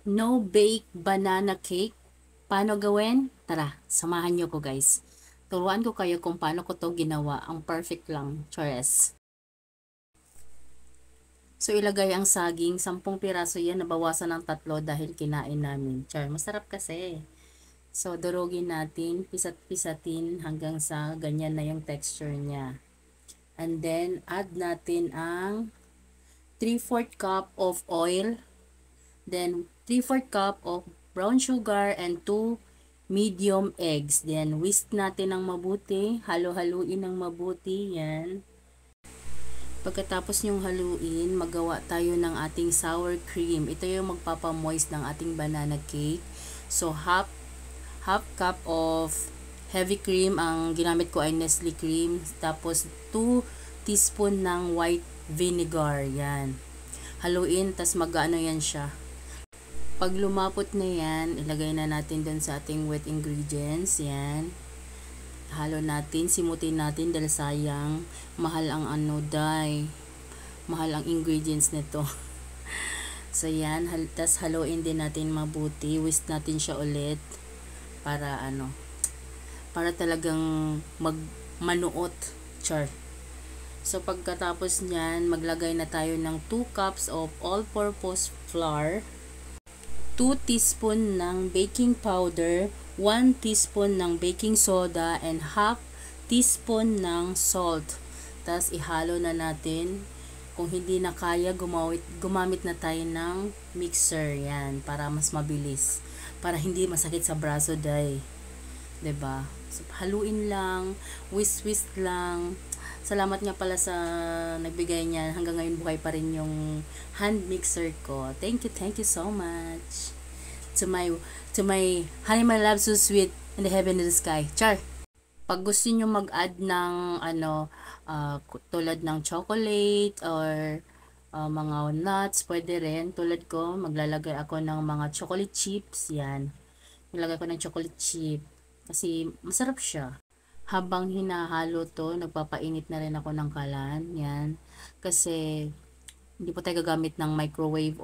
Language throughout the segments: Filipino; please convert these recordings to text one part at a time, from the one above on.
No bake banana cake. Paano gawin? Tara, samahan nyo ko guys. Turuan ko kayo kung paano ko to ginawa. Ang perfect lang. Chores. So ilagay ang saging. 10 piraso yan. Nabawasan ng 3 dahil kinain namin. Char, masarap kasi. So durugin natin. Pisat-pisatin hanggang sa ganyan na yung texture niya. And then add natin ang 3/4 cup of oil. Then 3/4 cup of brown sugar and 2 medium eggs. Then whisk natin ng mabuti, halo-haluin ng mabuti, yan. Pagkatapos nyong haluin, magawa tayo ng ating sour cream. Ito yung magpapamoist ng ating banana cake. So half cup of heavy cream, ang ginamit ko ay Nestle cream. Tapos 2 teaspoon ng white vinegar, yan. Haluin, tas mag-ano yan siya. Pag lumapot na yan, ilagay na natin dun sa ating wet ingredients. Yan. Halo natin, simutin natin dahil sayang. Mahal ang mahal ang ingredients nito. So yan, tas haluin din natin mabuti. Whisk natin siya ulit para para talagang manuot. Char. So pagkatapos niyan, maglagay na tayo ng 2 cups of all-purpose flour. 2 teaspoon ng baking powder, 1 teaspoon ng baking soda, and half teaspoon ng salt. Tapos ihalo na natin. Kung hindi na kaya, gumamit na tayo ng mixer. Yan, para mas mabilis. Para hindi masakit sa braso, day. 'Di ba? So, haluin lang, whisk lang. Salamat nga pala sa nagbigay niya. Hanggang ngayon buhay pa rin yung hand mixer ko. Thank you so much. To my honey my love so sweet in the heaven and the sky. Char. Pag gusto niyo mag-add ng tulad ng chocolate or mga nuts, pwede rin. Tulad ko, maglalagay ako ng mga chocolate chips. Yan. Maglalagay ko ng chocolate chip. Kasi masarap siya. Habang hinahalo to, nagpapainit na rin ako ng kalan. Yan. Kasi hindi po tayo gagamit ng microwave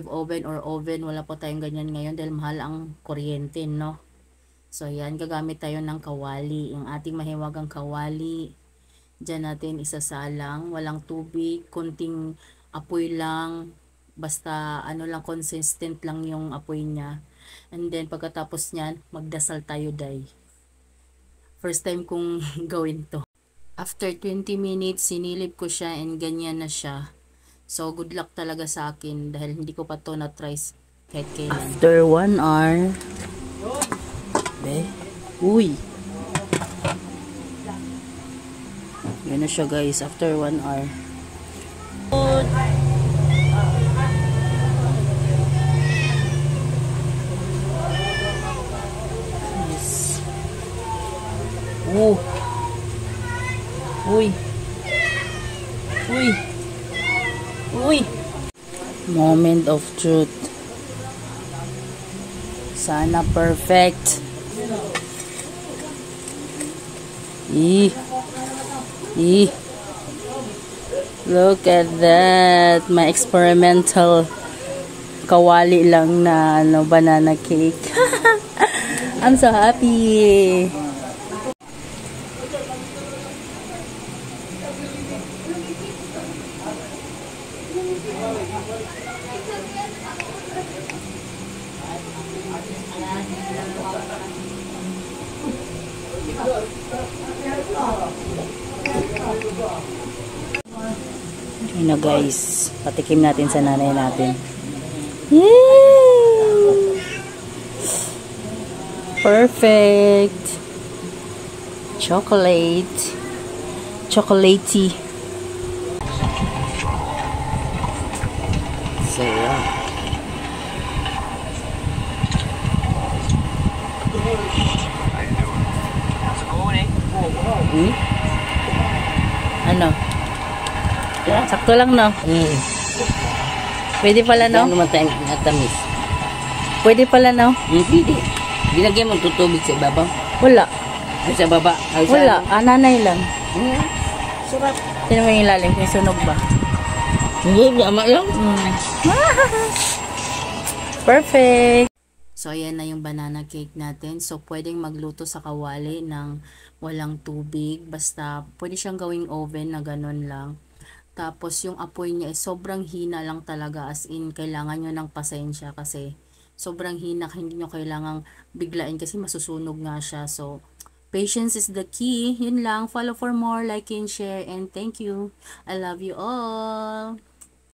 oven or oven. Wala po tayong ganyan ngayon dahil mahal ang kuryente, no? So yan, gagamit tayo ng kawali. Yung ating mahiwagang kawali. Diyan natin isasalang. Walang tubig, kunting apoy lang. Basta lang, consistent lang yung apoy niya. And then pagkatapos niyan, magdasal tayo, day. First time kong gawin to. After 20 minutes, sinilip ko siya and ganyan na siya. So, good luck talaga sa akin dahil hindi ko pa to na-try kahit kailan. After 1 hour. Uy! Yan na siya, guys. After 1 hour. Uy. Moment of truth. Sana perfect. Look at that. My experimental kawali lang na banana cake. I'm so happy. Yun na, guys, patikim natin sa nanay natin. Yay! Perfect. Chocolatey. So yeah. Ano? Sakto lang, no? Pwede pala, no? Ano naman tayong natamis? Pwede pala, no? Pwede. Ginagyan mo tutubig sa ibabaw? Wala. Ay, sa baba? Ay, Wala. Ananay lang. Sarap. Sino mo yung ilalim? May sunog ba? Hindi, ama lang. Perfect! So, ayan na yung banana cake natin. So, pwedeng magluto sa kawali ng walang tubig. Basta, pwede siyang gawing oven na ganun lang. Tapos, yung apoy niya is sobrang hina lang talaga. As in, kailangan nyo ng pasensya kasi sobrang hina. Hindi nyo kailangang biglain kasi masusunog nga siya. So, patience is the key. Yun lang. Follow for more, like and share. And thank you. I love you all.